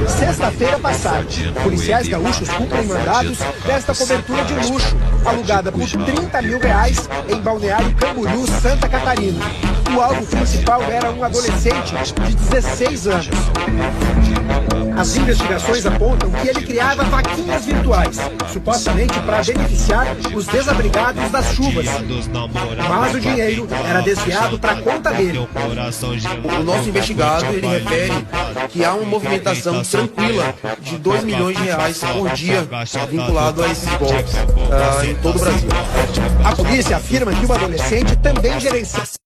Sexta-feira passada, policiais gaúchos cumprem mandados desta cobertura de luxo, alugada por R$30 mil em Balneário Camboriú, Santa Catarina. O alvo principal era um adolescente de 16 anos. As investigações apontam que ele criava vaquinhas virtuais, supostamente para beneficiar os desabrigados das chuvas. Mas o dinheiro era desviado para a conta dele. O nosso investigado, ele refere que há uma movimentação tranquila de R$2 milhões por dia vinculado a esses golpes em todo o Brasil. A polícia afirma que o adolescente também gerencia